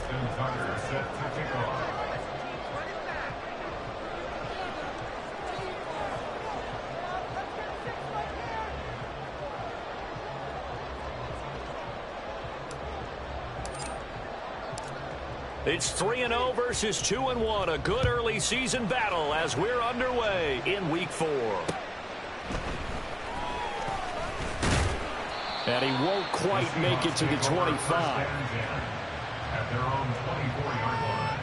Justin Tucker set to kick off. It's 3-0 versus 2-1. A good early season battle as we're underway in Week 4. And he won't quite make it to the 25. At their own 24-yard line.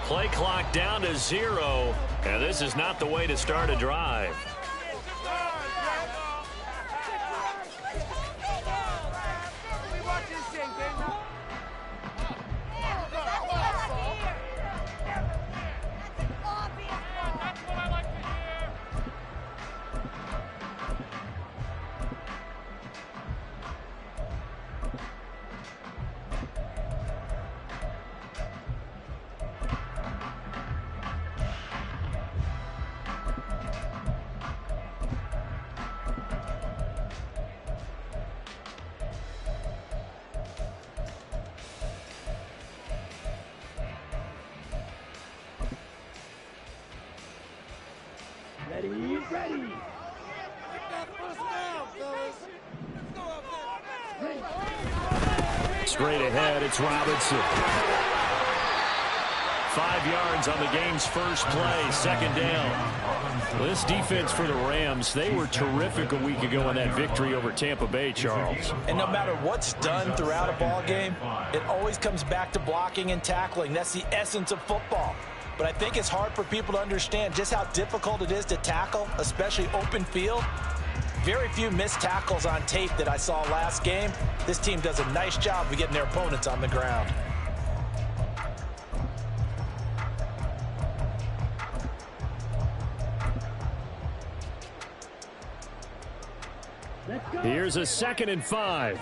Play clock down to 0, and this is not the way to start a drive. Straight ahead, it's Robinson. 5 yards on the game's first play, second down. This defense for the Rams, they were terrific a week ago in that victory over Tampa Bay, Charles. And no matter what's done throughout a ball game, it always comes back to blocking and tackling. That's the essence of football. But I think it's hard for people to understand just how difficult it is to tackle, especially open field. Very few missed tackles on tape that I saw last game. This team does a nice job of getting their opponents on the ground. Here's a 2nd and 5.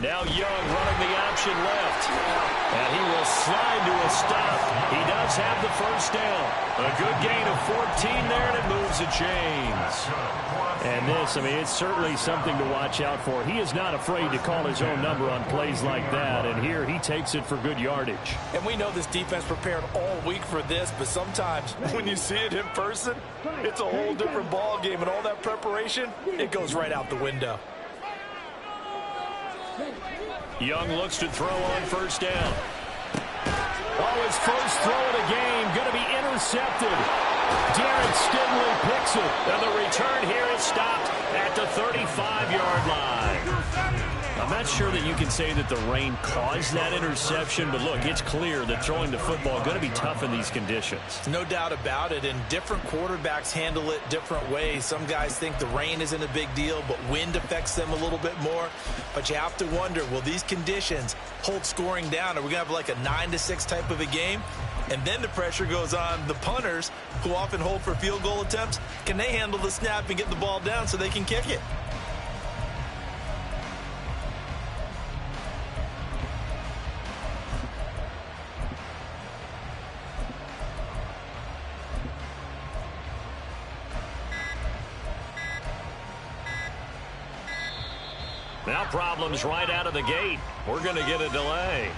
Now Young running the option left. And he will slide to a stop. He does have the first down. A good gain of 14 there, and it moves the chains. And this, I mean, it's certainly something to watch out for. He is not afraid to call his own number on plays like that. And here he takes it for good yardage. And we know this defense prepared all week for this, but sometimes when you see it in person, it's a whole different ball game. And all that preparation, it goes right out the window. Young looks to throw on first down. Oh, his first throw of the game going to be intercepted. Darren Stingley picks it. And the return here is stopped at the 35-yard line. I'm not sure that you can say that the rain caused that interception, but look, it's clear that throwing the football is going to be tough in these conditions. No doubt about it, and different quarterbacks handle it different ways. Some guys think the rain isn't a big deal, but wind affects them a little bit more. But you have to wonder, will these conditions hold scoring down? Are we going to have like a 9-6 type of a game? And then the pressure goes on the punters, who often hold for field goal attempts. Can they handle the snap and get the ball down so they can kick it? Now problems right out of the gate. We're going to get a delay.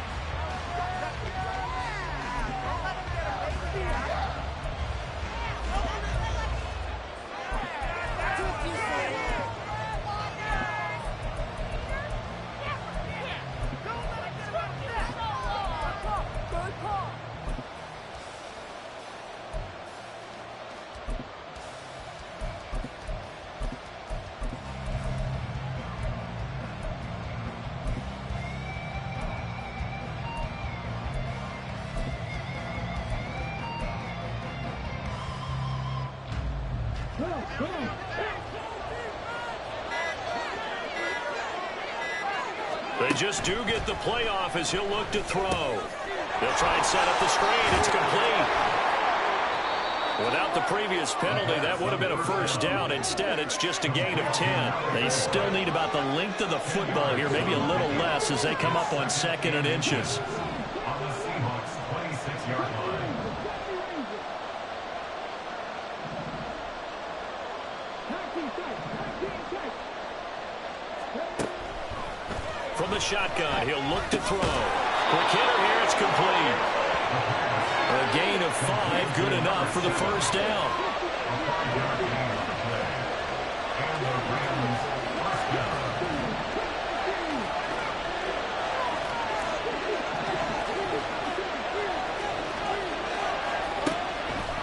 They just do get the playoff as he'll look to throw. He'll try and set up the screen. It's complete. Without the previous penalty, that would have been a first down. Instead, it's just a gain of 10. They still need about the length of the football here, maybe a little less as they come up on 2nd and inches. On the Seahawks' 26-yard line. From the shotgun, he'll look to throw. Quick hitter here, it's complete. A gain of 5, good enough for the first down.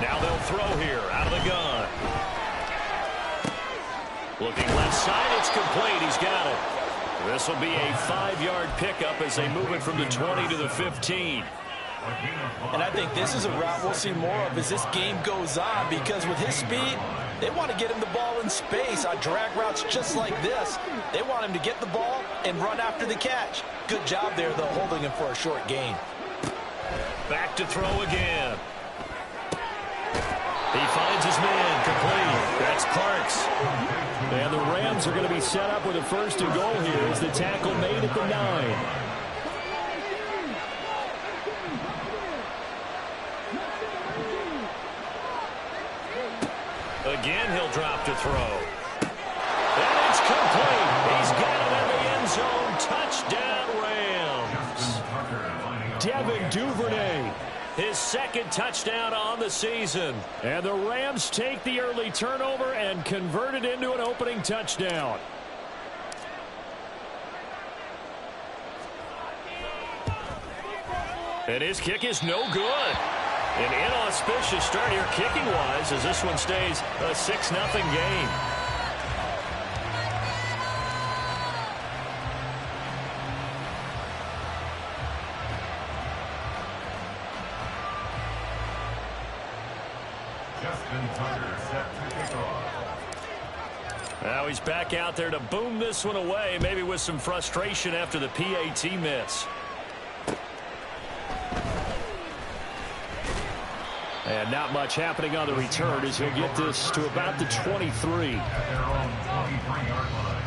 Now they'll throw here, out of the gun. Looking left side, it's complete. He's got it. This will be a 5-yard pickup as they move it from the 20 to the 15. And I think this is a route we'll see more of as this game goes on, because with his speed, they want to get him the ball in space on drag routes just like this. They want him to get the ball and run after the catch. Good job there, though, holding him for a short gain. Back to throw again. He finds his man, complete. That's Parks. And the Rams are going to be set up with a 1st and goal here as the tackle made at the 9. Again, he'll drop to throw. And it's complete. He's got it in the end zone. Touchdown, Rams. Devin Duvernay, his 2nd touchdown on the season. And the Rams take the early turnover and convert it into an opening touchdown. And his kick is no good. An inauspicious start here kicking-wise as this one stays a 6-0 game. Justin Tucker set to kick off. Now he's back out there to boom this one away, maybe with some frustration after the PAT miss. And not much happening on the return as he'll get this to about the 23. At their own 23-yard line.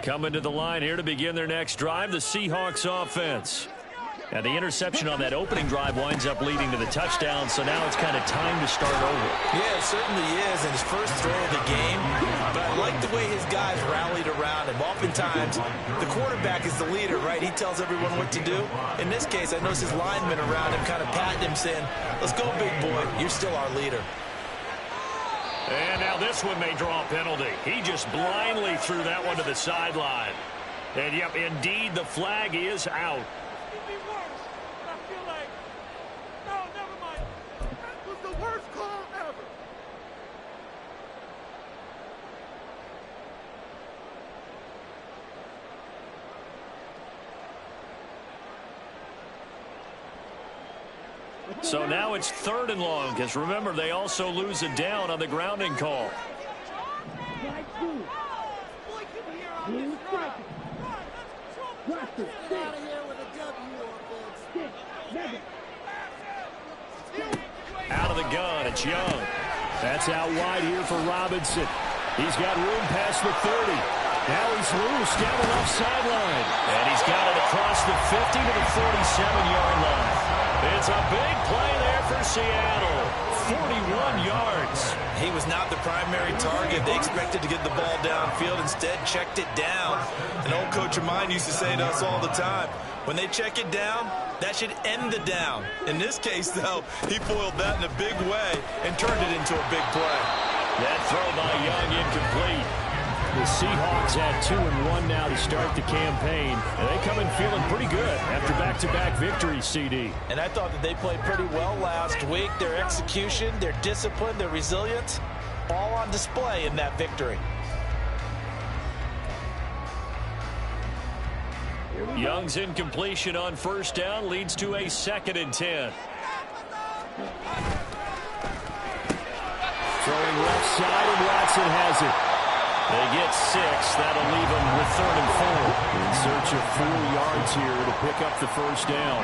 Coming to the line here to begin their next drive, the Seahawks offense. And the interception on that opening drive winds up leading to the touchdown, so now it's kind of time to start over. Yeah, it certainly is, and his first throw of the game. But I like the way his guys rallied around him. Oftentimes, the quarterback is the leader, right? He tells everyone what to do. In this case, I noticed his linemen around him kind of patting him, saying, "Let's go, big boy. You're still our leader." And now this one may draw a penalty. He just blindly threw that one to the sideline. And, yep, indeed, the flag is out. So now it's 3rd and long, because remember, they also lose a down on the grounding call. Out of the gun, it's Young. That's out wide here for Robinson. He's got room past the 30. Now he's loose down the left sideline. And he's got it across the 50 to the 47-yard line. It's a big play there for Seattle. 41 yards. He was not the primary target. They expected to get the ball downfield. Instead, checked it down. An old coach of mine used to say to us all the time, when they check it down, that should end the down. In this case, though, he foiled that in a big way and turned it into a big play. That throw by Young incomplete. The Seahawks had 2-1 now to start the campaign, and they come in feeling pretty good after back-to-back victories, CD. And I thought that they played pretty well last week. Their execution, their discipline, their resilience, all on display in that victory. Young's incompletion on first down leads to a 2nd and 10. Throwing left side, and Watson has it. They get 6. That'll leave them with 3rd and 4. In search of 4 yards here to pick up the first down.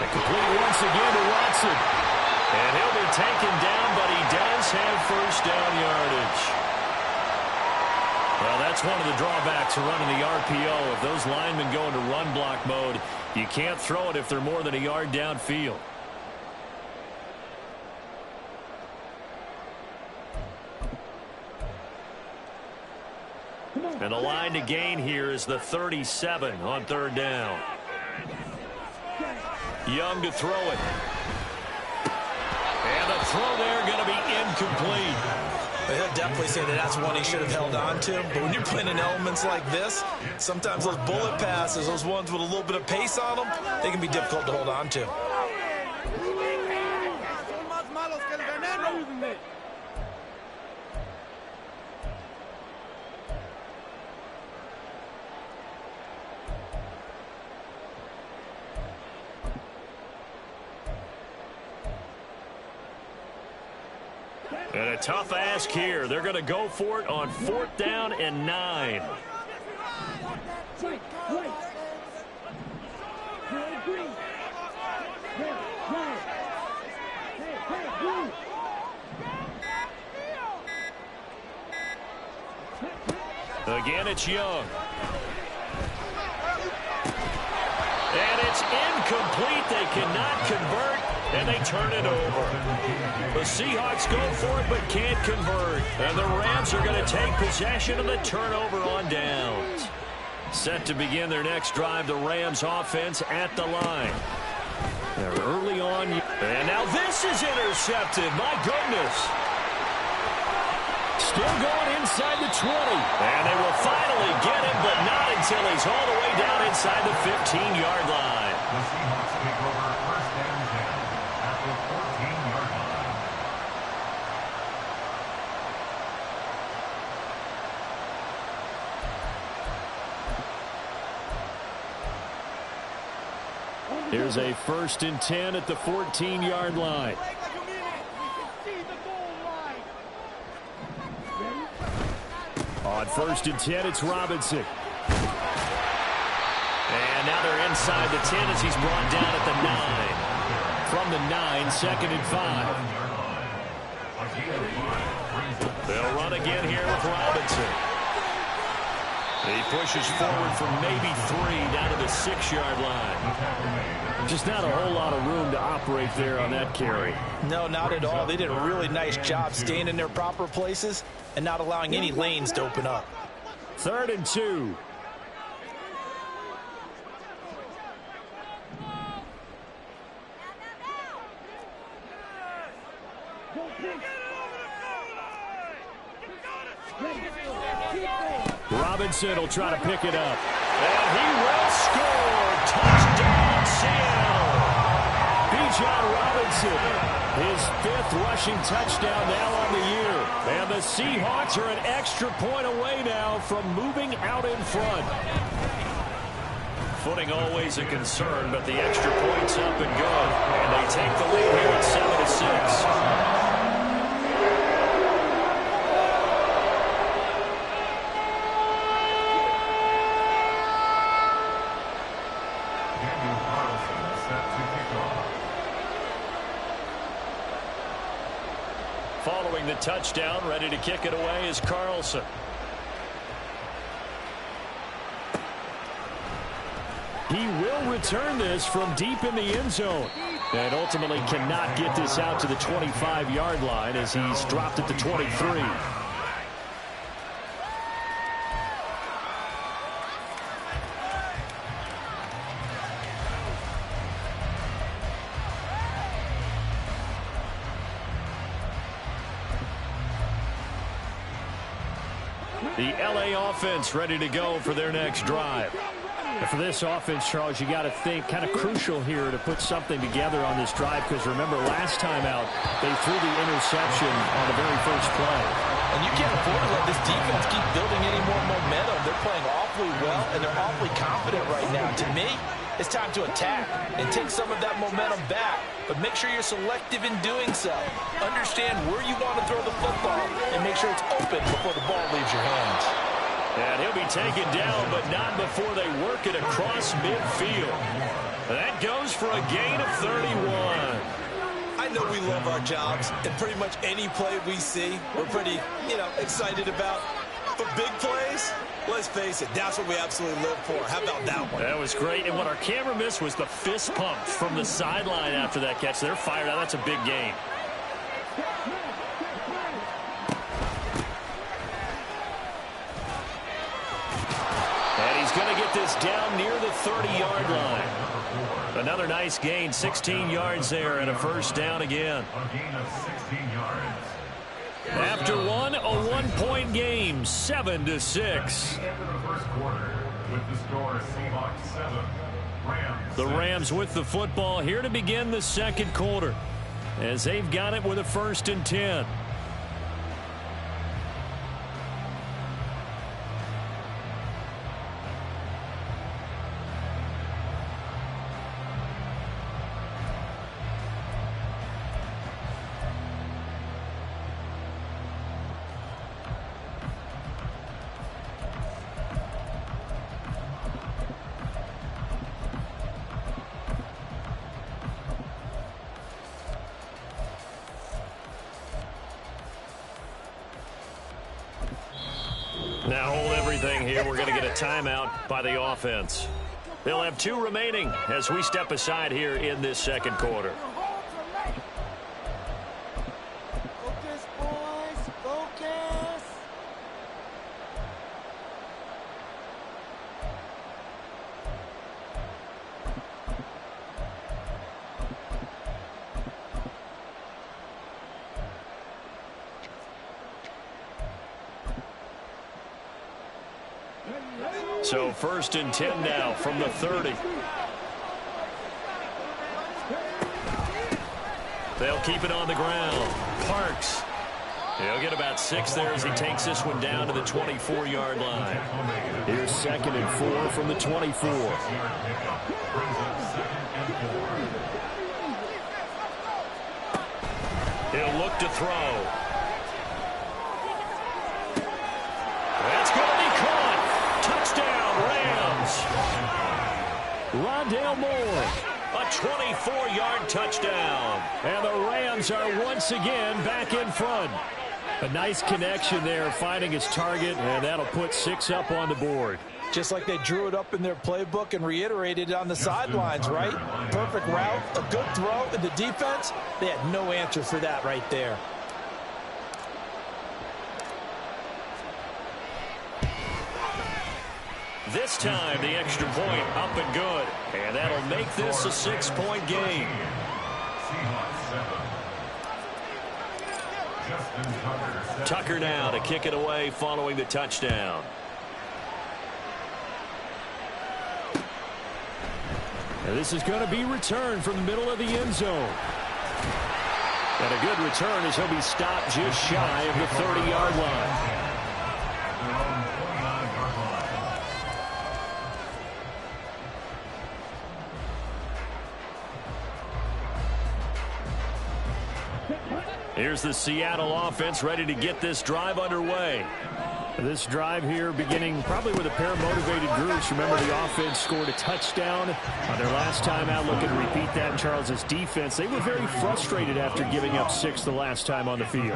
A complete once again to Watson. And he'll be taken down, but he does have first down yardage. Well, that's one of the drawbacks of running the RPO. If those linemen go into run block mode, you can't throw it if they're more than a yard downfield. And the line to gain here is the 37 on 3rd down. Young to throw it. And the throw there going to be incomplete. He'll definitely say that that's one he should have held on to. But when you're playing in elements like this, sometimes those bullet passes, those ones with a little bit of pace on them, they can be difficult to hold on to. And a tough ask here. They're going to go for it on 4th down and 9. Again, it's Young. And it's incomplete. They cannot convert, and they turn it over. The Seahawks go for it but can't convert. And the Rams are going to take possession of the turnover on downs. Set to begin their next drive, the Rams offense at the line. They're early on. And now this is intercepted. My goodness. Still going inside the 20. And they will finally get him, but not until he's all the way down inside the 15-yard line. The Seahawks take over 1st and 10 at the 14-yard line. Here's a 1st and 10 at the 14-yard line. On 1st and 10, it's Robinson. And now they're inside the 10 as he's brought down at the 9. From the 9, 2nd and 5. They'll run again here with Robinson. He pushes forward from maybe 3 down to the 6-yard line. Just not a whole lot of room to operate there on that carry. No, not at all. They did a really nice job staying in their proper places and not allowing any lanes to open up. 3rd and 2. Robinson will try to pick it up. And he will score. Touchdown, Seattle. Bijan Robinson, his 5th rushing touchdown now on the year. And the Seahawks are an extra point away now from moving out in front. Footing always a concern, but the extra point's up and good. And they take the lead here at 7-6. Following the touchdown, ready to kick it away is Carlson. He will return this from deep in the end zone. And ultimately cannot get this out to the 25-yard line as he's dropped at the 23. The LA offense ready to go for their next drive. And for this offense, Charles, you got to think kind of crucial here to put something together on this drive, because remember last time out they threw the interception on the very first play. And you can't afford to let this defense keep building any more momentum. They're playing awfully well, and they're awfully confident right now. To me, it's time to attack and take some of that momentum back, but make sure you're selective in doing so. Understand where you want to throw the football and make sure it's open before the ball leaves your hands. And he'll be taken down, but not before they work it across midfield. That goes for a gain of 31. I know we love our jobs, and pretty much any play we see, we're pretty, excited about. But big plays, let's face it, that's what we absolutely live for. How about that one? That was great, and what our camera missed was the fist pump from the sideline after that catch. They're fired out. That's a big gain. And he's going to get this down near the 30-yard line. Another nice gain, 16 yards there, and a first down again. A gain of 16 yards. After one, a one-point game, 7-6. End of the first quarter with the score Seahawks 7, Rams. The Rams with the football here to begin the second quarter, as they've got it with a 1st and 10. Now hold everything here. We're going to get a timeout by the offense. They'll have 2 remaining as we step aside here in this second quarter. Focus, boys. Focus. So 1st and 10 now from the 30. They'll keep it on the ground. Parks. He'll get about 6 there as he takes this one down to the 24-yard line. Here's 2nd and 4 from the 24. He'll look to throw. That's going to be caught. Touchdown, Rams. Rondale Moore. A 24-yard touchdown. And the Rams are once again back in front. A nice connection there, finding his target, and that'll put 6 up on the board. Just like they drew it up in their playbook and reiterated it on the sidelines, right? Perfect route, a good throw, and the defense, they had no answer for that right there. This time, the extra point up and good. And that'll make this a 6-point game. Tucker now to kick it away following the touchdown. And this is going to be returned from the middle of the end zone. And a good return as he'll be stopped just shy of the 30-yard line. Here's the Seattle offense ready to get this drive underway. This drive here beginning probably with a pair of motivated groups. Remember, the offense scored a touchdown on their last time out. Looking to repeat that in Charles's defense. They were very frustrated after giving up 6 the last time on the field.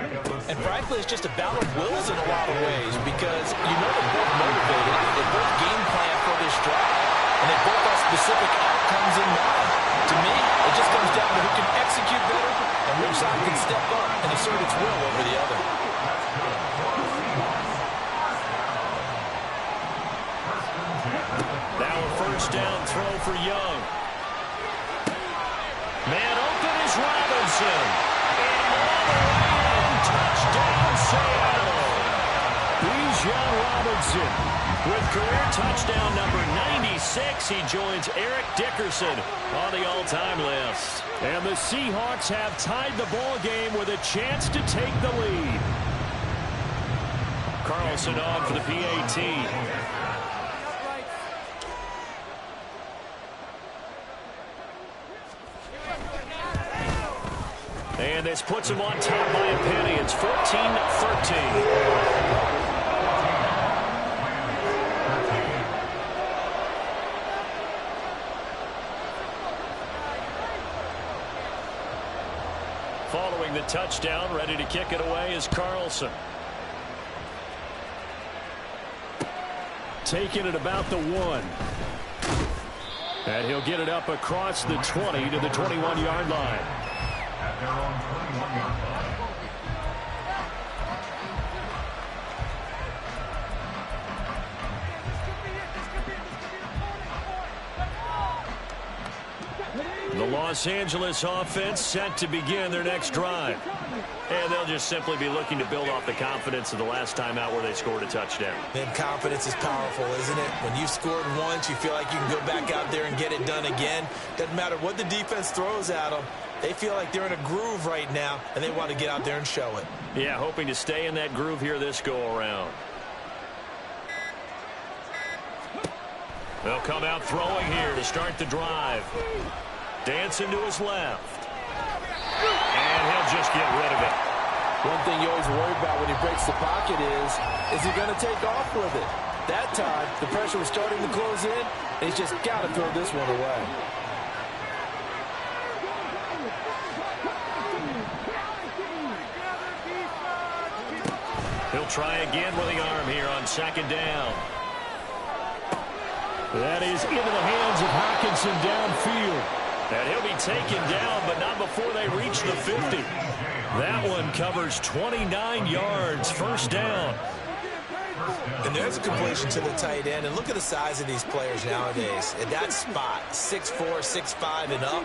And frankly, it's just a battle of wills in a lot of ways, because they're both motivated. They both game plan for this drive, and they both have specific outcomes in mind. To me, it just comes down to who can execute better and which side can step up and assert its will over the other. Now a first down throw for Young. Man open is Robinson. And all the way in, touchdown Seattle. Bijan Robinson. With career touchdown number 96, he joins Eric Dickerson on the all-time list. And the Seahawks have tied the ball game with a chance to take the lead. Carlson on for the PAT. And this puts him on top by a penny. It's 14-13. Following the touchdown, ready to kick it away is Carlson. Taking it about the 1. And he'll get it up across the 20 to the 21-yard line. At their own 21-yard line. The Los Angeles offense set to begin their next drive. And they'll just simply be looking to build off the confidence of the last time out where they scored a touchdown. Man, confidence is powerful, isn't it? When you've scored once, you feel like you can go back out there and get it done again. Doesn't matter what the defense throws at them. They feel like they're in a groove right now, and they want to get out there and show it. Yeah, hoping to stay in that groove here this go-around. They'll come out throwing here to start the drive. Dancing to his left. And he'll just get rid of it. One thing you always worry about when he breaks the pocket is he going to take off with it? That time, the pressure was starting to close in, and he's just got to throw this one away. He'll try again with the arm here on second down. That is into the hands of Hockenson downfield. And he'll be taken down, but not before they reach the 50. That one covers 29 yards, first down. And there's a completion to the tight end. And look at the size of these players nowadays. At that spot, 6'4", 6'5", and up.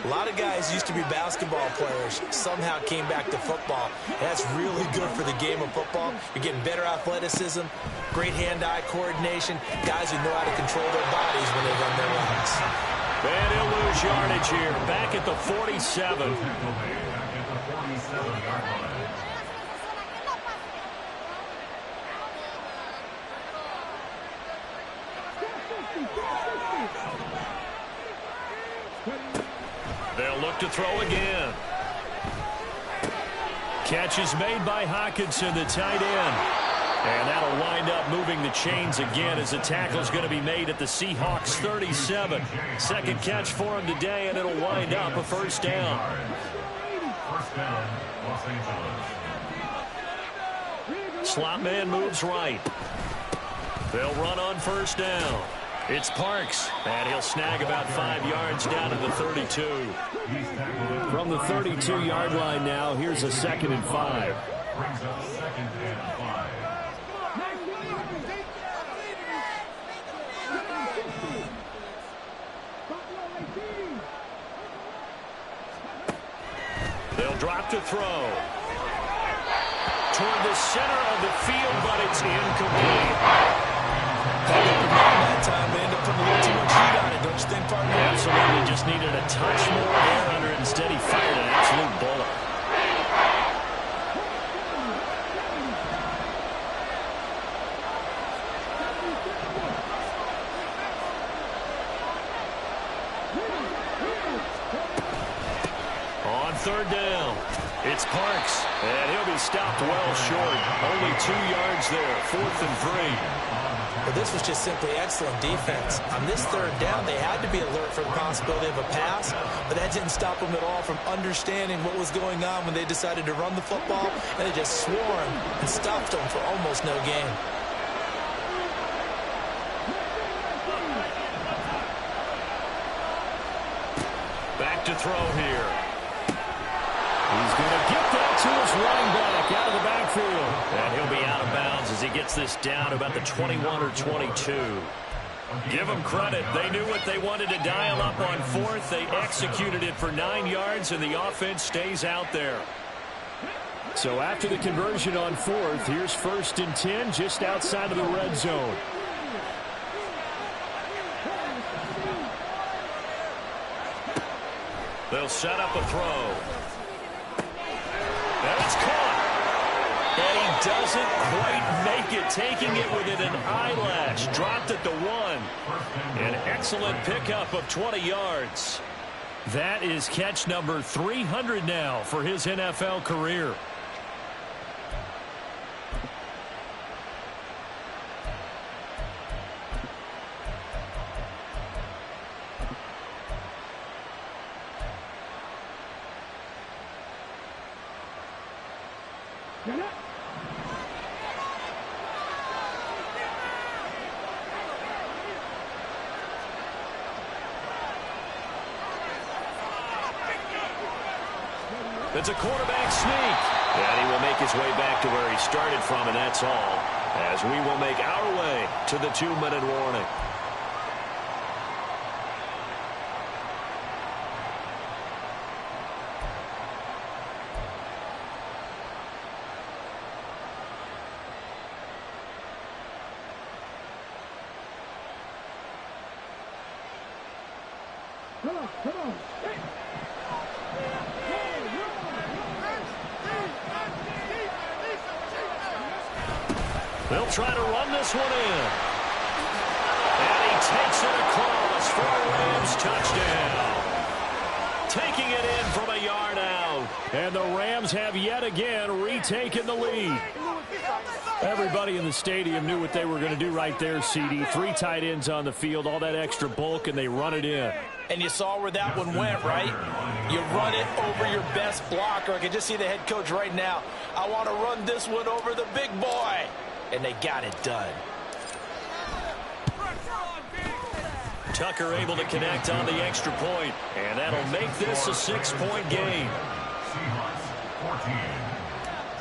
A lot of guys used to be basketball players, somehow came back to football. And that's really good for the game of football. You're getting better athleticism, great hand-eye coordination, guys who know how to control their bodies when they run their routes. And he'll lose yardage here, back at the 47. They'll look to throw again. Catch is made by Hockenson, the tight end. And that'll wind up moving the chains again as the tackle's going to be made at the Seahawks 37. Second catch for him today, and it'll wind up a first down. First down, Los Angeles. Slot man moves right. They'll run on first down. It's Parks, and he'll snag about 5 yards down to the 32. From the 32-yard line now, here's a 2nd and 5. Brings up 2nd and 5. They'll drop to throw. Toward the center of the field, but it's incomplete. That time they end up putting a little too much heat on it, don't you think, partner? Absolutely, just needed a touch more air under it. Instead, he fired an absolute bullet. On third down, it's Parks, and he'll be stopped well short. Only 2 yards there, 4th and 3. But this was just simply excellent defense. On this third down, they had to be alert for the possibility of a pass, but that didn't stop them at all from understanding what was going on when they decided to run the football, and they just swarmed and stopped them for almost no gain. Back to throw here. He's going to get that to his running back out of the backfield. And he'll be out of bounds as he gets this down to about the 21 or 22. Give them credit. They knew what they wanted to dial up on fourth. They executed it for 9 yards, and the offense stays out there. So after the conversion on 4th, here's 1st and 10 just outside of the red zone. They'll set up a throw. And it's caught. And he doesn't quite make it, taking it within an eyelash. Dropped at the 1. An excellent pickup of 20 yards. That is catch number 300 now for his NFL career. It's a quarterback sneak. And he will make his way back to where he started from, and that's all. As we will make our way to the 2-minute warning. Come on. They'll try to run this one in. And he takes it across for a Rams touchdown. Taking it in from a yard out. And the Rams have yet again retaken the lead. Everybody in the stadium knew what they were going to do right there, CD. 3 tight ends on the field, all that extra bulk, and they run it in. And you saw where that one went, right? You run it over your best blocker. I can just see the head coach right now. I want to run this one over the big boy. And they got it done. Tucker able to connect on the extra point, and that'll make this a 6-point game. Seahawks 14.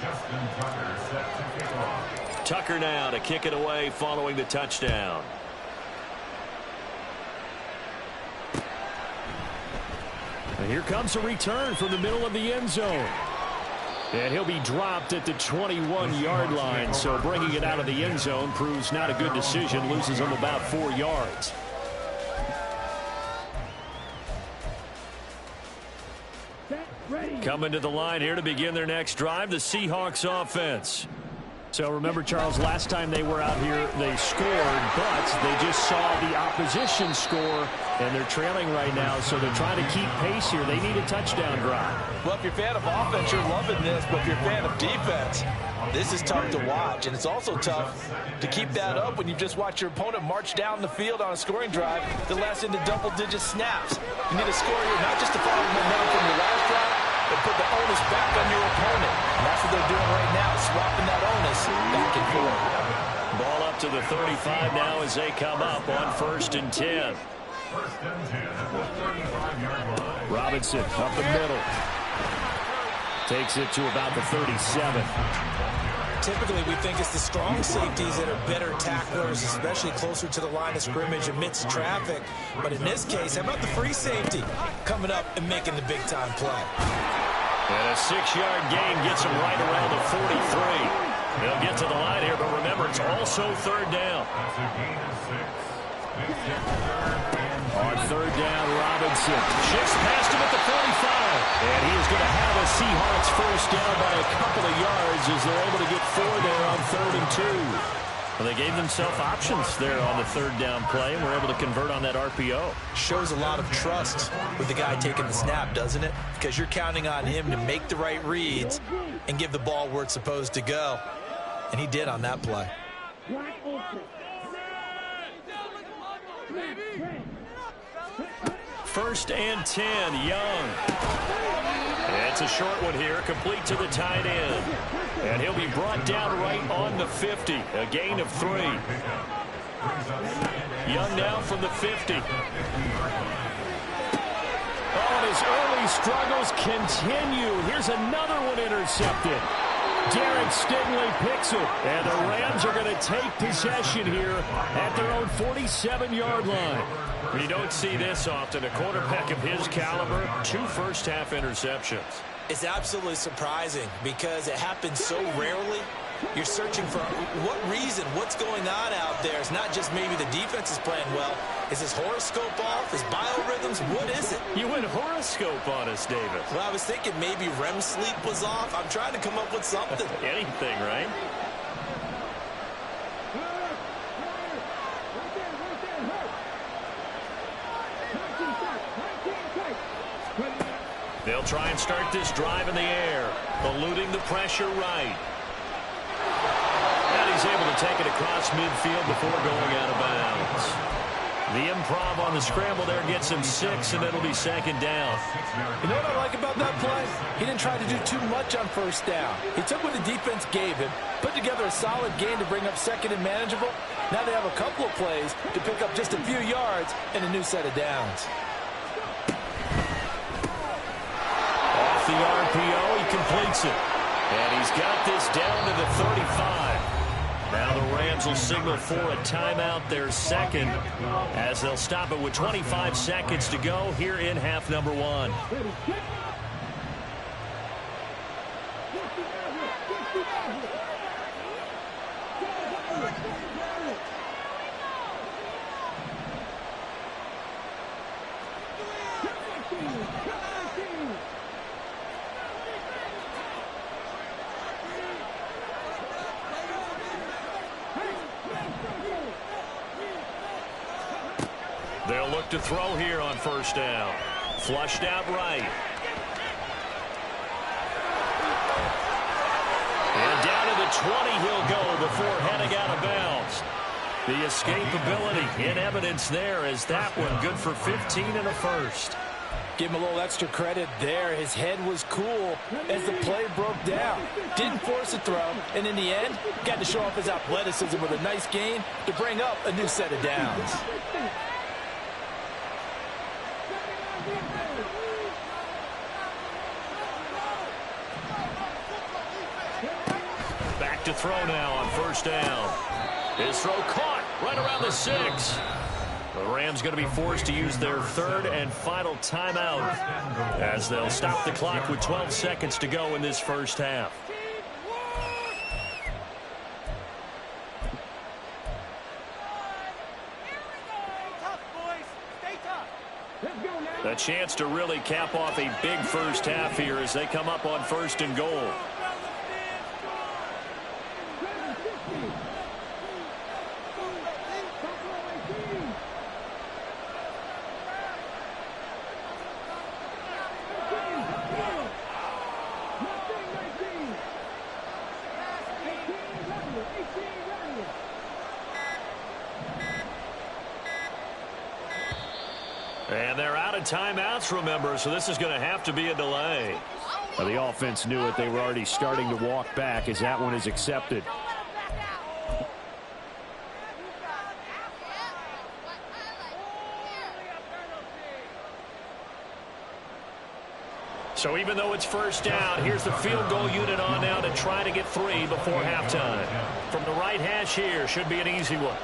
Justin Tucker set to kick off. Tucker now to kick it away following the touchdown. And here comes a return from the middle of the end zone. And he'll be dropped at the 21-yard line, so bringing it out of the end zone proves not a good decision, loses him about 4 yards. Coming to the line here to begin their next drive, the Seahawks offense. So remember, Charles, last time they were out here, they scored, but they just saw the opposition score, and they're trailing right now, so they're trying to keep pace here. They need a touchdown drive. Well, if you're a fan of offense, you're loving this, but if you're a fan of defense, this is tough to watch, and it's also tough to keep that up when you just watch your opponent march down the field on a scoring drive that lasts into double-digit snaps. You need a score here, not just to follow the momentum from your last drive, but put the onus back on your opponent. And that's what they're doing right now, swapping that onus back and forth. Ball up to the 35 now as they come up on 1st and 10. 1st and 10 at the 35-yard line. Robinson up the middle. Takes it to about the 37. Typically, we think it's the strong safeties that are better tacklers, especially closer to the line of scrimmage amidst traffic. But in this case, how about the free safety coming up and making the big-time play? And a 6-yard gain gets them right around the 43. They'll get to the line here, but remember, it's also 3rd down. That's a gain of 6. They get 3rd and 2. On 3rd down, Robinson shifts past him at the 45. And he is going to have a Seahawks first down by a couple of yards as they're able to get 4 there on 3rd and 2. Well, they gave themselves options there on the 3rd down play, and were able to convert on that RPO. Shows a lot of trust with the guy taking the snap, doesn't it? Because you're counting on him to make the right reads and give the ball where it's supposed to go. And he did on that play. 1st and 10, Young. It's a short one here, complete to the tight end. And he'll be brought down right on the 50, a gain of 3. Young now from the 50. Oh, and his early struggles continue. Here's another one intercepted. Derek Stingley picks it, and the Rams are going to take possession here at their own 47-yard line. You don't see this often. A quarterback of his caliber, 2 first-half interceptions. It's absolutely surprising because it happens so rarely. You're searching for what reason, what's going on out there. It's not just maybe the defense is playing well. Is his horoscope off? His biorhythms? What is it? You went horoscope on us, David. Well, I was thinking maybe REM sleep was off. I'm trying to come up with something. Anything, right? They'll try and start this drive in the air, eluding the pressure right. And he's able to take it across midfield before going out of bounds. The improv on the scramble there gets him 6, and it'll be second down. You know what I like about that play? He didn't try to do too much on first down. He took what the defense gave him, put together a solid gain to bring up second and manageable. Now they have a couple of plays to pick up just a few yards and a new set of downs. Off the RPO, he completes it. And he's got this down to the 35. Now the Rams will signal for a timeout, their second, as they'll stop it with 25 seconds to go here in half number 1. They'll look to throw here on first down. Flushed out right. And down to the 20 he'll go before heading out of bounds. The escapability in evidence there as that one good for 15 and a first. Give him a little extra credit there. His head was cool as the play broke down. Didn't force a throw, and in the end, got to show off his athleticism with a nice gain to bring up a new set of downs. Back to throw now on first down. His throw caught right around the 6. The Rams going to be forced to use their third and final timeout as they'll stop the clock with 12 seconds to go in this first half. A chance to really cap off a big first half here as they come up on first and goal. And they're out of timeouts, remember, so this is going to have to be a delay. Well, the offense knew it. They were already starting to walk back as that one is accepted. So even though it's first down, here's the field goal unit on now to try to get 3 before halftime. From the right hash here, should be an easy one.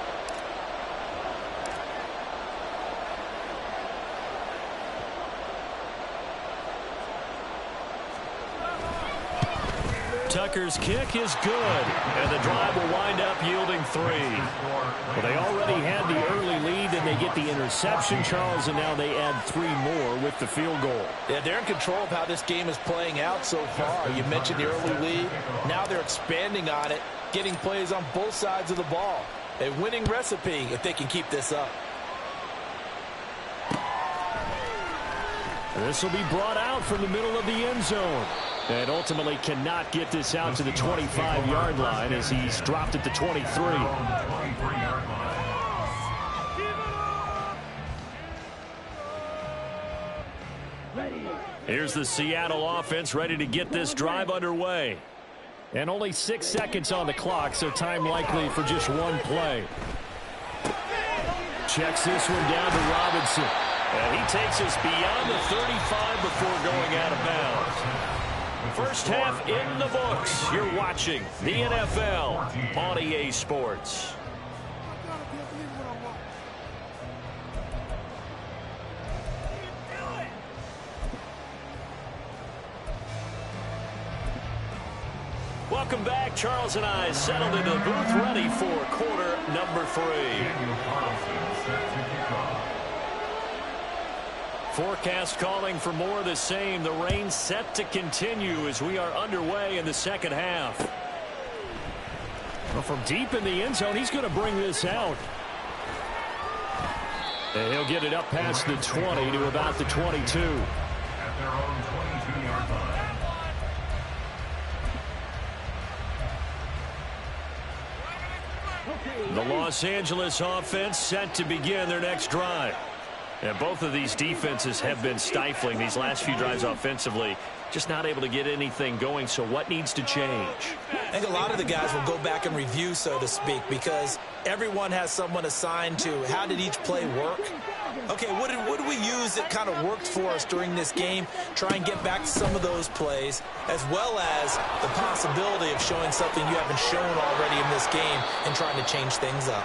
Tucker's kick is good, and the drive will wind up yielding 3. Well, they already had the early lead, and they get the interception, Charles, and now they add 3 more with the field goal. Yeah, they're in control of how this game is playing out so far. You mentioned the early lead. Now they're expanding on it, getting plays on both sides of the ball. A winning recipe if they can keep this up. This will be brought out from the middle of the end zone. And ultimately cannot get this out to the 25-yard line as he's dropped at the 23. Here's the Seattle offense ready to get this drive underway. And only 6 seconds on the clock, so time likely for just one play. Checks this one down to Robinson. And he takes us beyond the 35 before going out of bounds. First half in the books. You're watching the NFL on EA Sports. Welcome back. Charles and I settled into the booth ready for quarter number 3. Forecast calling for more of the same. The rain set to continue as we are underway in the second half. Well, from deep in the end zone, he's going to bring this out. And he'll get it up past the 20 to about the 22. At their own 22-yard line. The Los Angeles offense set to begin their next drive. And both of these defenses have been stifling these last few drives offensively. Just not able to get anything going, so what needs to change? I think a lot of the guys will go back and review, so to speak, because everyone has someone assigned to how did each play work. Okay, what did we use that kind of worked for us during this game? Try and get back to some of those plays, as well as the possibility of showing something you haven't shown already in this game and trying to change things up.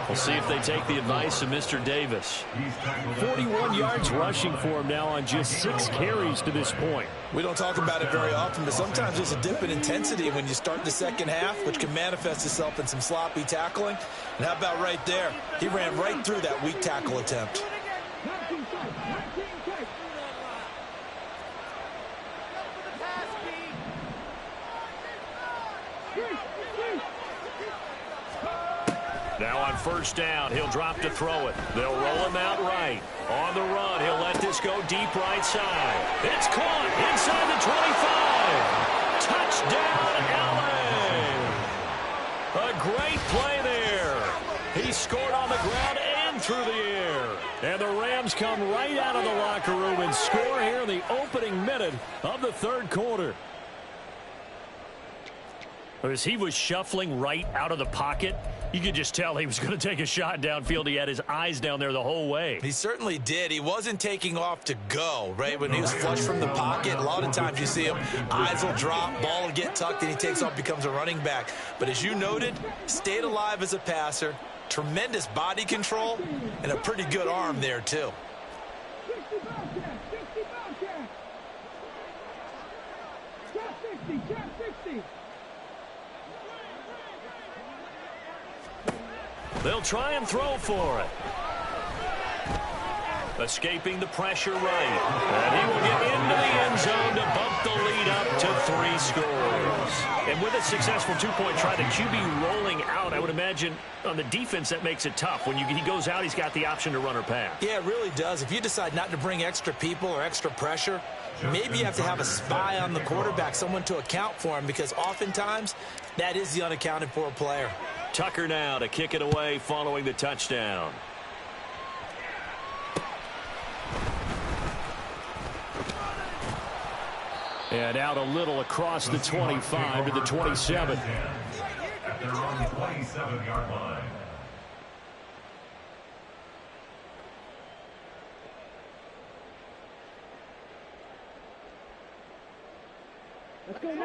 We'll see if they take the advice of Mr. Davis. 41 yards rushing for him now on just 6 carries to this point. We don't talk about it very often, but sometimes there's a dip in intensity when you start the second half, which can manifest itself in some sloppy tackling. And how about right there? He ran right through that weak tackle attempt. Now on first down, he'll drop to throw it. They'll roll him out right. On the run, he'll let this go deep right side. It's caught inside the 25. Touchdown, LA. A great play there. He scored on the ground and through the air. And the Rams come right out of the locker room and score here in the opening minute of the third quarter. As he was shuffling right out of the pocket, you could just tell he was going to take a shot downfield. He had his eyes down there the whole way. He certainly did. He wasn't taking off to go, right? When he was flush from the pocket, a lot of times you see him, eyes will drop, ball will get tucked, and he takes off, becomes a running back. But as you noted, stayed alive as a passer, tremendous body control, and a pretty good arm there, too. They'll try and throw for it. Escaping the pressure right. And he will get into the end zone to bump the lead up to 3 scores. And with a successful 2-point try, the QB rolling out, I would imagine on the defense that makes it tough. When he goes out, he's got the option to run or pass. Yeah, it really does. If you decide not to bring extra people or extra pressure, maybe you have to have a spy on the quarterback, someone to account for him, because oftentimes that is the unaccounted for player. Tucker now to kick it away following the touchdown. And out a little across the 25 to the 27. At their own 27-yard line.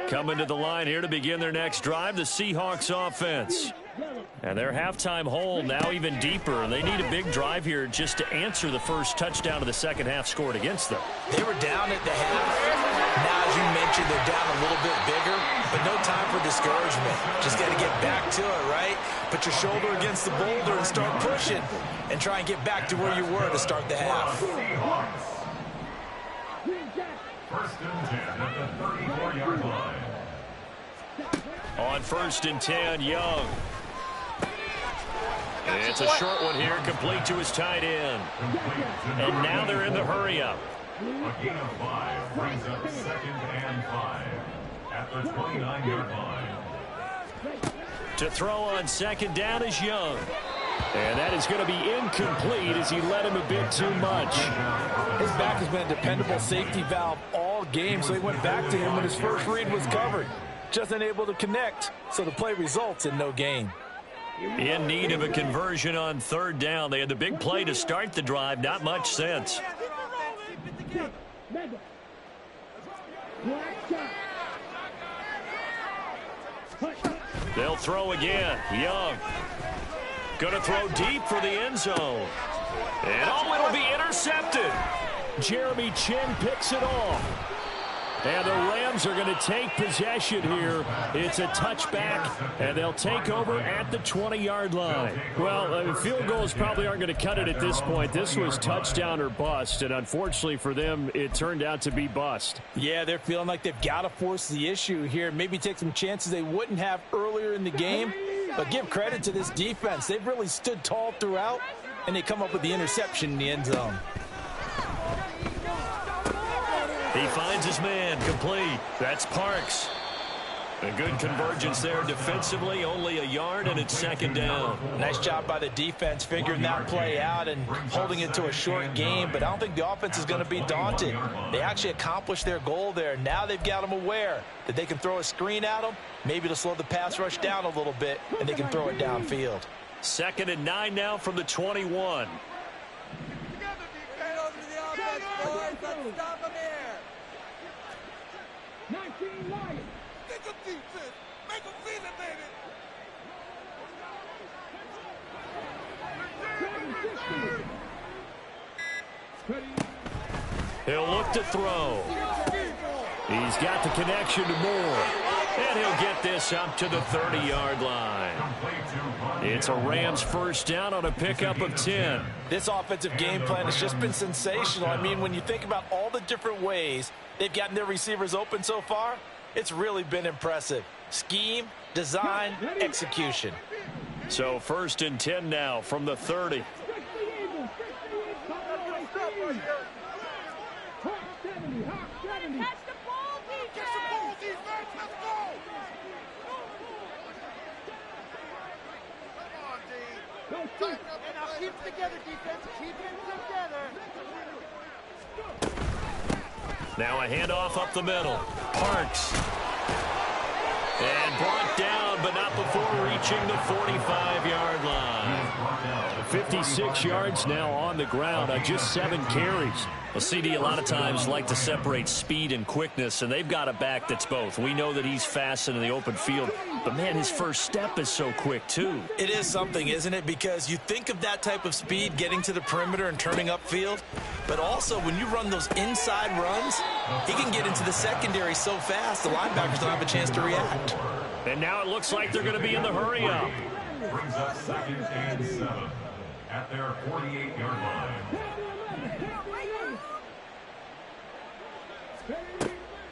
Coming to the line here to begin their next drive, the Seahawks offense. And their halftime hole now even deeper, and they need a big drive here just to answer the first touchdown of the second half scored against them. They were down at the half. Now, as you mentioned, they're down a little bit bigger, but no time for discouragement. Just got to get back to it, right? Put your shoulder against the boulder and start pushing, and try and get back to where you were to start the half. First and 10 at the 34-yard line. On first and 10, Young. It's a short one here, complete to his tight end. And now they're in the hurry-up. A gain of 5 brings up 2nd and 5 at the 29-yard line. To throw on second down is Young. And that is going to be incomplete as he led him a bit too much. His back has been a dependable safety valve all game, so he went back to him when his first read was covered. Just unable to connect, so the play results in no gain. In need of a conversion on third down. They had the big play to start the drive. Not much sense. They'll throw again. Young. Going to throw deep for the end zone. And it'll be intercepted. Jeremy Chinn picks it off. And the Rams are going to take possession here. It's a touchback, and they'll take over at the 20-yard line. Well, field goals probably aren't going to cut it at this point. This was touchdown or bust, and unfortunately for them, it turned out to be bust. Yeah, they're feeling like they've got to force the issue here. Maybe take some chances they wouldn't have earlier in the game. But give credit to this defense. They've really stood tall throughout, and they come up with the interception in the end zone. He finds his man, complete. That's Parks. A good convergence there defensively, only a yard, and it's second down. Nice job by the defense figuring that play out and holding it to a short game, but I don't think the offense is going to be daunted. They actually accomplished their goal there. Now they've got them aware that they can throw a screen at them, maybe to slow the pass rush down a little bit, and they can throw it downfield. 2nd and 9 now from the 21. He'll look to throw. He's got the connection to Moore. And he'll get this up to the 30-yard line. It's a Rams first down on a pickup of 10. This offensive game plan has just been sensational. I mean, when you think about all the different ways they've gotten their receivers open so far, it's really been impressive. Scheme, design, execution. So 1st and 10 now from the 30. Keep it together, defense. Keep it together. Now a handoff up the middle. Parks. And brought down, but not before reaching the 45-yard line. 56 yards now on the ground on just 7 carries. Well, CD a lot of times like to separate speed and quickness, and they've got a back that's both. We know that he's fast in the open field, but, man, his first step is so quick, too. It is something, isn't it? Because you think of that type of speed getting to the perimeter and turning upfield, but also when you run those inside runs, he can get into the secondary so fast the linebackers don't have a chance to react. And now it looks like they're going to be in the hurry-up. Brings up 2nd and 7 at their 48-yard line.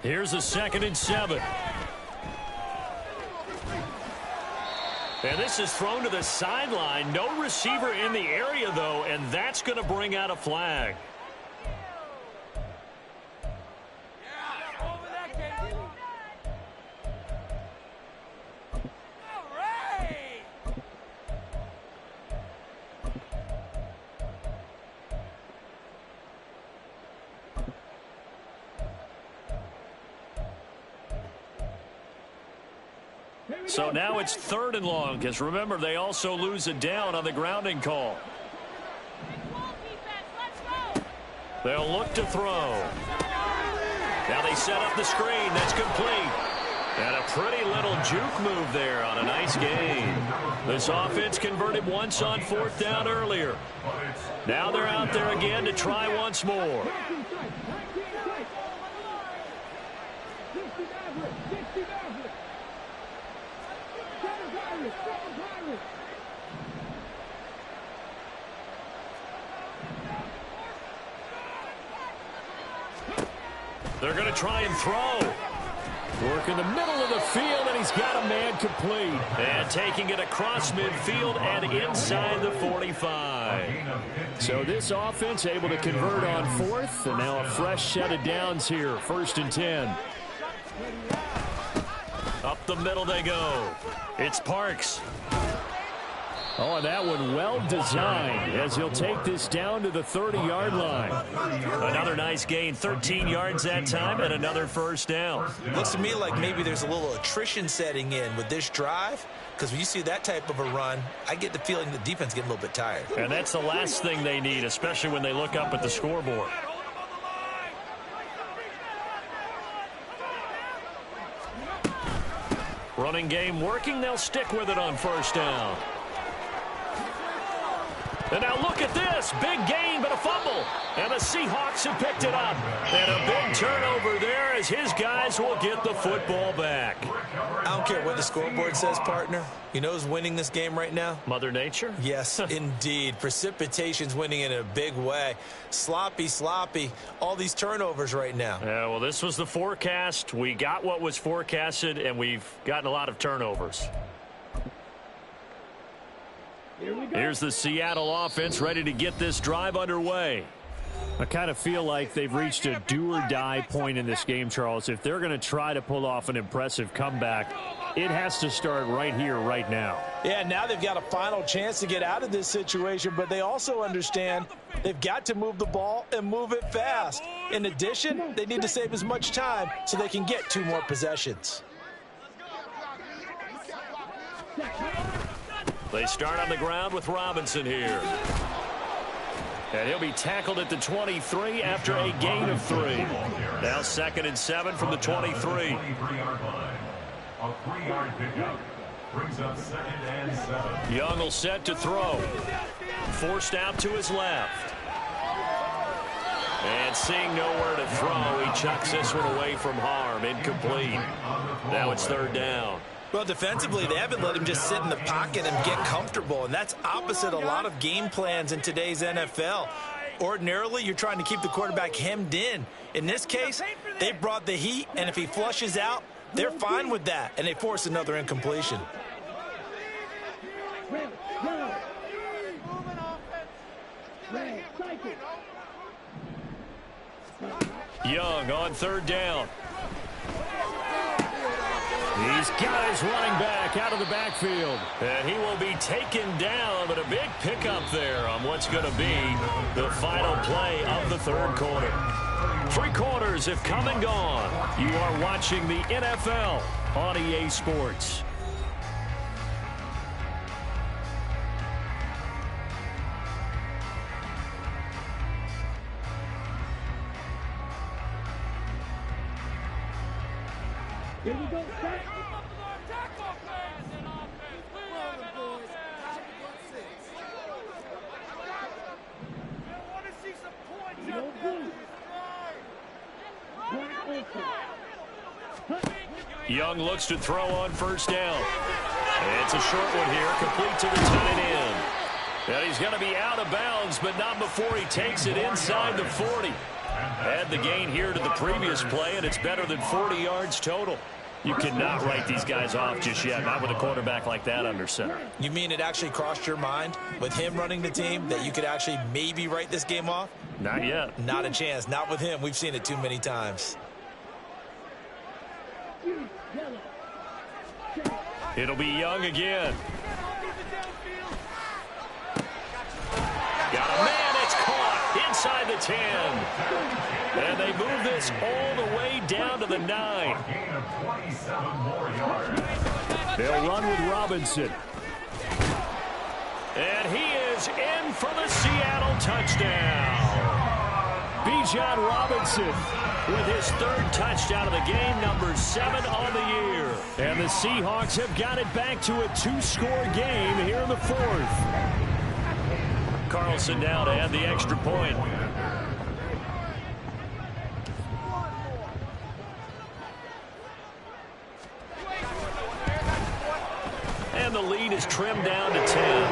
Here's a 2nd and 7. And this is thrown to the sideline. No receiver in the area, though, and that's going to bring out a flag. So now it's 3rd and long, because remember, they also lose a down on the grounding call. They'll look to throw. Now they set up the screen. That's complete. And a pretty little juke move there on a nice gain. This offense converted once on 4th down earlier. Now they're out there again to try once more. They're going to try and throw. Work in the middle of the field, and he's got a man complete. And taking it across midfield and inside the 45. So this offense able to convert on 4th, and now a fresh set of downs here. 1st and 10. Up the middle they go. It's Parks. Oh, and that one well designed as he'll take this down to the 30-yard line. Another nice gain, 13 yards that time, and another first down. Looks to me like maybe there's a little attrition setting in with this drive, because when you see that type of a run, I get the feeling the defense getting a little bit tired. And that's the last thing they need, especially when they look up at the scoreboard. Running game working. They'll stick with it on 1st down. And now look at this. Big gain, but a fumble. And the Seahawks have picked it up. And a big turnover there as his guys will get the football back. I don't care what the scoreboard says, partner. You know who's winning this game right now? Mother Nature? Yes, indeed. Precipitation's winning in a big way. Sloppy, sloppy. All these turnovers right now. Yeah, well, this was the forecast. We got what was forecasted, and we've gotten a lot of turnovers. Here's the Seattle offense ready to get this drive underway. I kind of feel like they've reached a do-or-die point in this game, Charles. If they're going to try to pull off an impressive comeback, it has to start right here, right now. Yeah, now they've got a final chance to get out of this situation, but they also understand they've got to move the ball and move it fast. In addition, they need to save as much time so they can get 2 more possessions. They start on the ground with Robinson here. And he'll be tackled at the 23 after a gain of 3. Now 2nd and 7 from the 23. 23-yard line. A 3-yard pickup brings up 2nd and 7. Young will set to throw. Forced out to his left. And seeing nowhere to throw, he chucks this one away from harm. Incomplete. Now it's 3rd down. Well, defensively, they haven't let him just sit in the pocket and get comfortable, and that's opposite a lot of game plans in today's NFL. Ordinarily, you're trying to keep the quarterback hemmed in. In this case, they brought the heat, and if he flushes out, they're fine with that, and they force another incompletion. Young on 3rd down. He's got his running back out of the backfield. And he will be taken down, but a big pickup there on what's going to be the final play of the 3rd quarter. 3 quarters have come and gone. You are watching the NFL on EA Sports. Here we go, set. Young looks to throw on 1st down. It's a short one here, complete to the tight end. And he's going to be out of bounds, but not before he takes it inside the 40. Add the gain here to the previous play, and it's better than 40 yards total. You cannot write these guys off just yet, not with a quarterback like that under center. You mean it actually crossed your mind with him running the team that you could actually maybe write this game off? Not yet. Not a chance. Not with him. We've seen it too many times. It'll be Young again. Got a man. It's caught inside the 10. And they move this all the way down to the 9. They'll run with Robinson. And he is in for the Seattle touchdown. Bijan Robinson with his 3rd touchdown of the game, number 7 on the year. And the Seahawks have got it back to a 2-score game here in the 4th. Carlson now to add the extra point. And the lead is trimmed down to 10.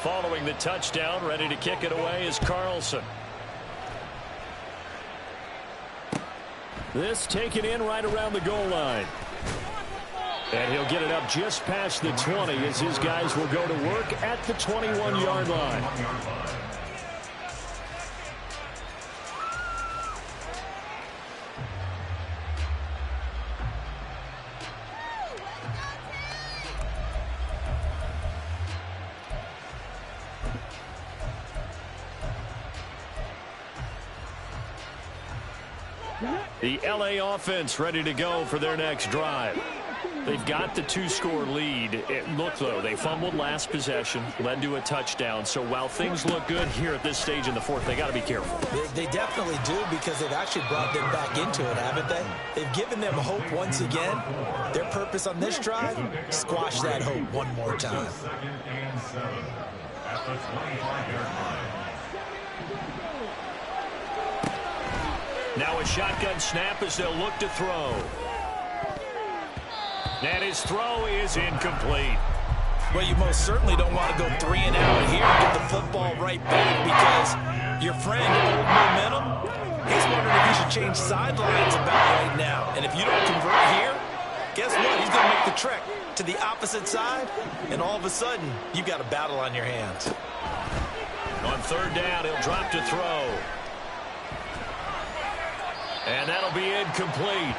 Following the touchdown, ready to kick it away is Carlson. This taken in right around the goal line. And he'll get it up just past the 20 as his guys will go to work at the 21-yard line. The LA offense ready to go for their next drive. They've got the two-score lead. Look, though, they fumbled last possession, led to a touchdown. So while things look good here at this stage in the fourth, they got to be careful. They definitely do, because they've actually brought them back into it, haven't they? They've given them hope once again. Their purpose on this drive, squash that hope one more time. Second and 7 at the 25-yard line. Now a shotgun snap as they'll look to throw. And his throw is incomplete. Well, you most certainly don't want to go 3 and out here and get the football right back, because your friend, Old Momentum, he's wondering if he should change sidelines about right now. And if you don't convert here, guess what? He's going to make the trek to the opposite side, and all of a sudden, you've got a battle on your hands. On third down, he'll drop to throw. And that'll be incomplete.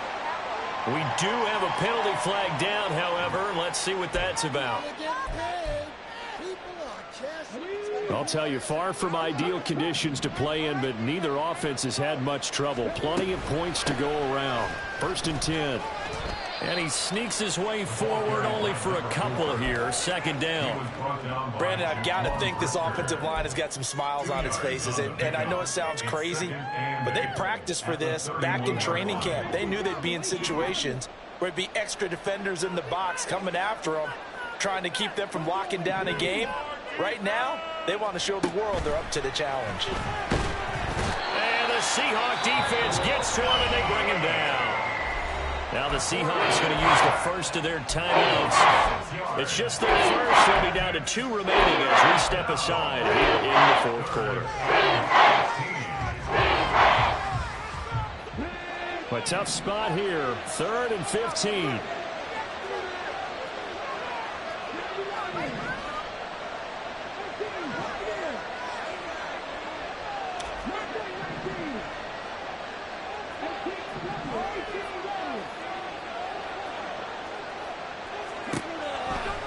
We do have a penalty flag down, however. Let's see what that's about. I'll tell you, far from ideal conditions to play in, but neither offense has had much trouble. Plenty of points to go around. 1st and 10. And he sneaks his way forward only for a couple here. 2nd down. Brandon, I've got to think this offensive line has got some smiles on its faces. And I know it sounds crazy, but they practiced for this back in training camp. They knew they'd be in situations where it'd be extra defenders in the box coming after them, trying to keep them from locking down a game. Right now, they want to show the world they're up to the challenge. And the Seahawk defense gets to him, and they bring him down. Now the Seahawks going to use the first of their timeouts. It's just their first. They'll be down to 2 remaining as we step aside here in the 4th quarter. A tough spot here. 3rd and 15.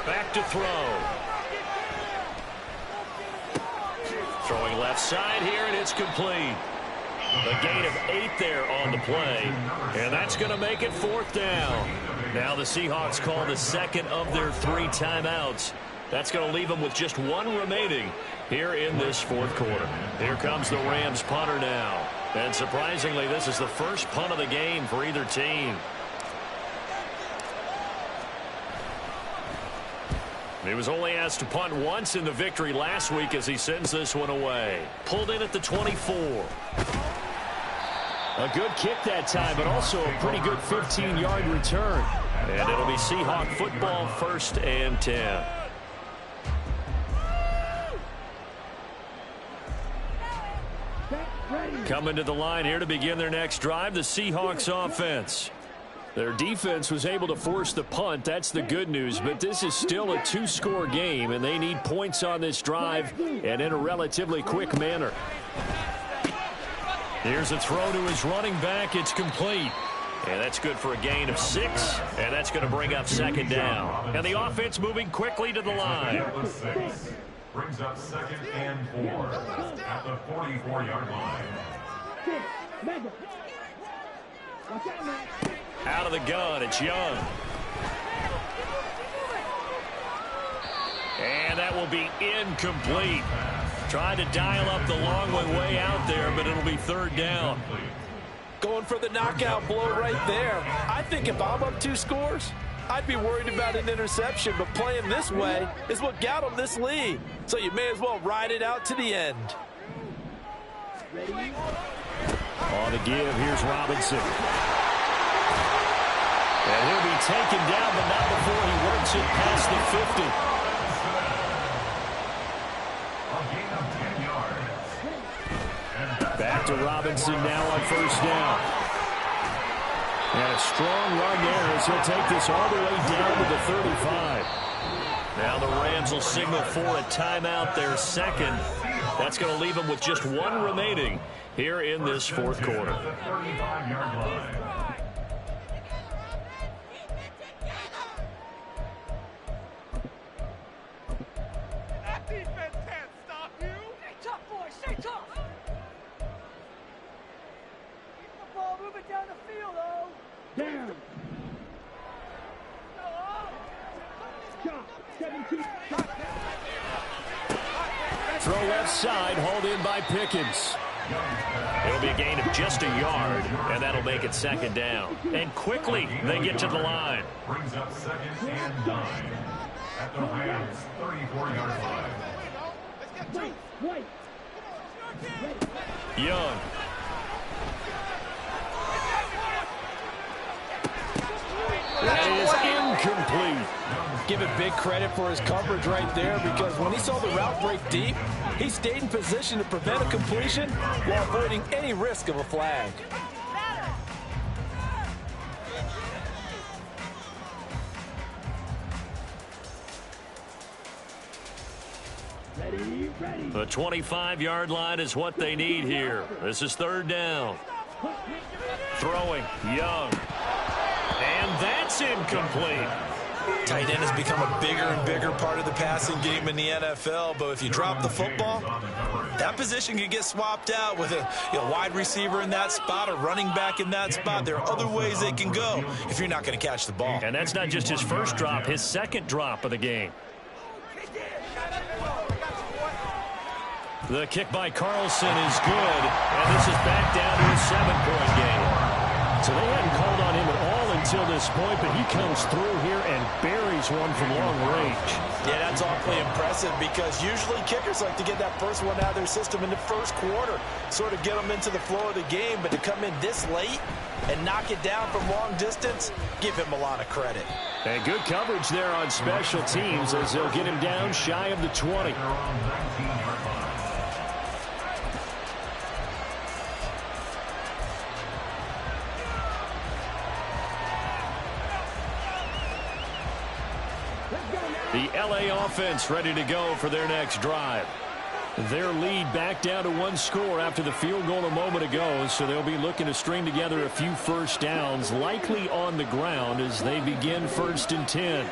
Back to throw. Throwing left side here, and it's complete. A gain of 8 there on the play, and that's going to make it 4th down. Now the Seahawks call the second of their 3 timeouts. That's going to leave them with just 1 remaining here in this 4th quarter. Here comes the Rams punter now. And surprisingly, this is the first punt of the game for either team. He was only asked to punt once in the victory last week as he sends this one away. Pulled in at the 24. A good kick that time, but also a pretty good 15-yard return. And it'll be Seahawk football, 1st and 10. Coming to the line here to begin their next drive, the Seahawks offense. Their defense was able to force the punt. That's the good news. But this is still a 2-score game, and they need points on this drive and in a relatively quick manner. Here's a throw to his running back. It's complete. And that's good for a gain of 6. And that's going to bring up 2nd down. And the offense moving quickly to the line. Brings up 2nd and 4 at the 44-yard line. Out of the gun, it's Young. And that will be incomplete. Tried to dial up the long way out there, but it'll be 3rd down. Going for the knockout blow right there. I think if I'm up 2 scores, I'd be worried about an interception, but playing this way is what got them this lead. So you may as well ride it out to the end. On the give, here's Robinson. And he'll be taken down, but not before he works it past the 50. Back to Robinson now on 1st down. And a strong run there as he'll take this all the way down to the 35. Now the Rams will signal for a timeout, their 2nd. That's going to leave them with just 1 remaining here in this 4th quarter. That defense can't stop you. Stay tough, boys. Stay tough. Keep the ball moving down the field, though. Down. Throw left side, hauled in by Pickens. It'll be a gain of just a yard, and that'll make it second down. And quickly, they get to the line. Brings up second and 9 at the Rams' 34-yard line. Young. That is incomplete. Give it big credit for his coverage right there, because when he saw the route break deep, he stayed in position to prevent a completion while avoiding any risk of a flag. The 25-yard line is what they need here. This is third down. Throwing, Young. And that's incomplete. Tight end has become a bigger and bigger part of the passing game in the NFL, but if you drop the football, that position can get swapped out with a wide receiver in that spot, a running back in that spot. There are other ways they can go if you're not going to catch the ball. And that's not just his first drop, his second drop of the game. The kick by Carlson is good, and this is back down to a 7-point game. So they hadn't called on him at all until this point, but he comes through here and buries one from long range. Yeah, that's awfully impressive, because usually kickers like to get that first one out of their system in the first quarter, sort of get them into the flow of the game, but to come in this late and knock it down from long distance, give him a lot of credit. And good coverage there on special teams as they'll get him down shy of the 20. The LA offense ready to go for their next drive. Their lead back down to one score after the field goal a moment ago, so they'll be looking to string together a few first downs, likely on the ground as they begin 1st and 10.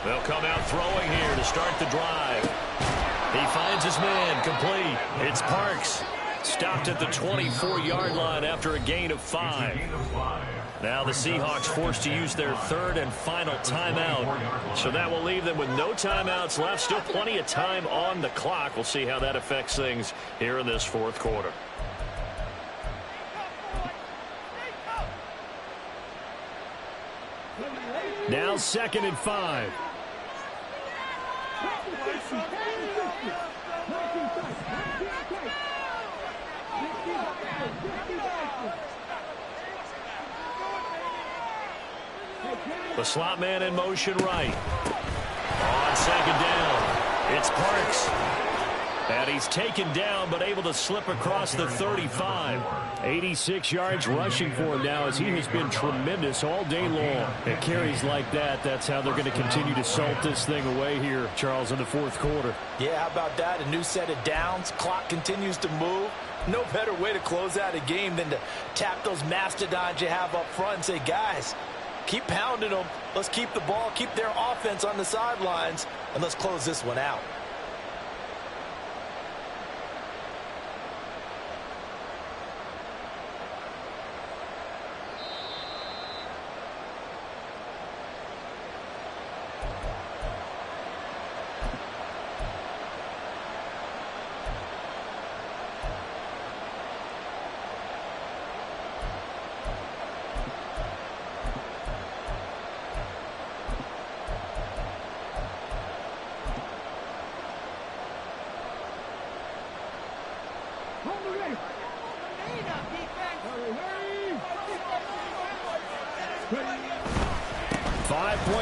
They'll come out throwing here to start the drive. He finds his man, complete. It's Parks. Stopped at the 24-yard line after a gain of 5. Now the Seahawks forced to use their third and final timeout. So that will leave them with no timeouts left. Still plenty of time on the clock. We'll see how that affects things here in this fourth quarter. Now 2nd and 5. The slot man in motion right. On 2nd down, it's Parks. And he's taken down, but able to slip across the 35. 86 yards rushing for him now, as he has been tremendous all day long. And carries like that, that's how they're going to continue to salt this thing away here, Charles, in the fourth quarter. Yeah, how about that? A new set of downs. Clock continues to move. No better way to close out a game than to tap those mastodons you have up front and say, guys, keep pounding them. Let's keep the ball, keep their offense on the sidelines, and let's close this one out.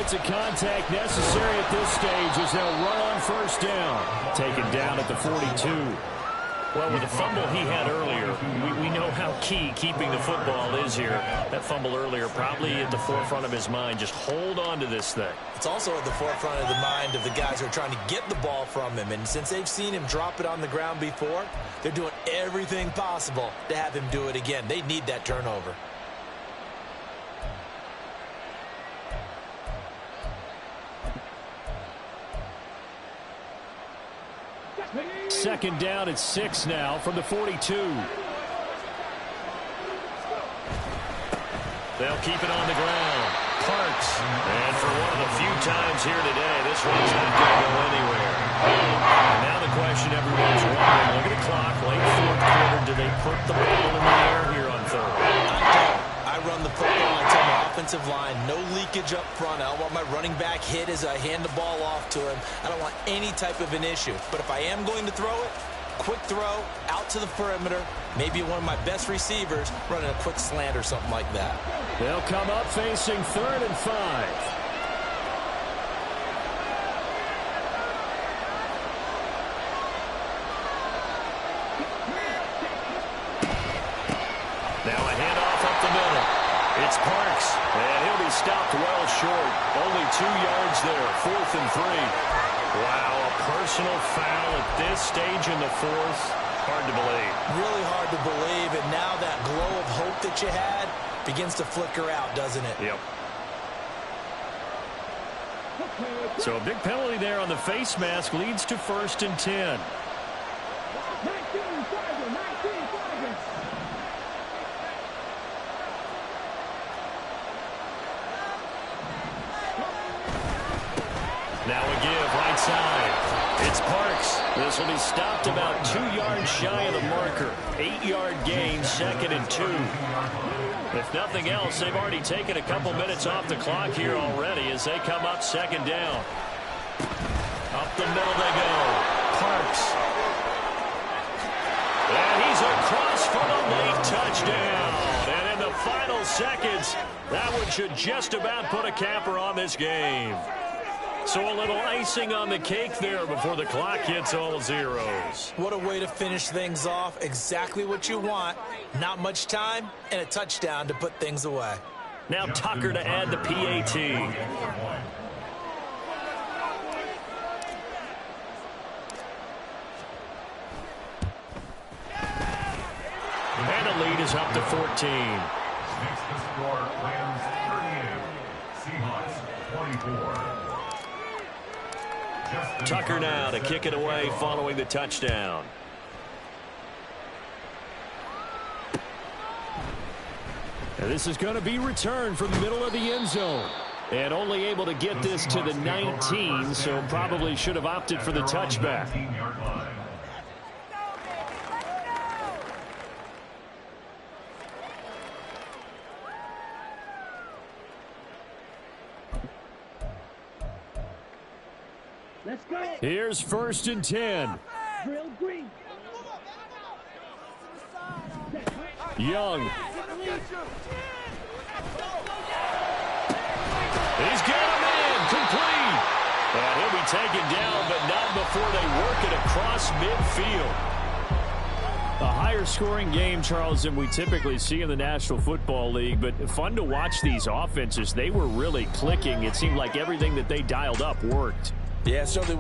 Of contact necessary at this stage as they'll run on 1st down. Taken down at the 42. Well, with the fumble he had earlier, we know how key keeping the football is here. That fumble earlier probably at the forefront of his mind. Just hold on to this thing. It's also at the forefront of the mind of the guys who are trying to get the ball from him. And since they've seen him drop it on the ground before, they're doing everything possible to have him do it again. They need that turnover. Second down at 6 now from the 42. They'll keep it on the ground. Parks. And for one of the few times here today, this one's not going to go anywhere. And now the question everyone's wondering, look at the clock, late fourth quarter, do they put the ball in the air here on third? I run the football. I tell my offensive line, no leakage up front. I don't want my running back hit as I hand the ball off to him. I don't want any type of an issue. But if I am going to throw it, quick throw, out to the perimeter, maybe one of my best receivers running a quick slant or something like that. They'll come up facing 3rd and 5. Now a handoff up the middle. It's Parks, and he'll be stopped well short. Only 2 yards there, 4th and 3. Wow, a personal foul at this stage in the fourth. Hard to believe. Really hard to believe, and now that glow of hope that you had begins to flicker out, doesn't it? Yep. So a big penalty there on the face mask leads to 1st and 10. Now a give right side. It's Parks. This will be stopped about 2 yards shy of the marker. 8-yard gain, 2nd and 2. If nothing else, they've already taken a couple minutes off the clock here already as they come up 2nd down. Up the middle they go. Parks. And he's across for the late touchdown. And in the final seconds, that one should just about put a capper on this game. So a little icing on the cake there before the clock hits all zeros. What a way to finish things off. Exactly what you want. Not much time and a touchdown to put things away. Now Tucker to add the PAT. And the lead is up to 14. Makes the score Rams 38, Seahawks 24. Tucker now to kick it away following the touchdown. And this is going to be returned from the middle of the end zone. And only able to get this to the 19, so probably should have opted for the touchback. Let's go. Here's 1st and 10. Drill green. Young. He's got him in, complete. And he'll be taken down, but not before they work it across midfield. A higher scoring game, Charles, than we typically see in the National Football League, but fun to watch these offenses. They were really clicking. It seemed like everything that they dialed up worked. Yeah, certainly.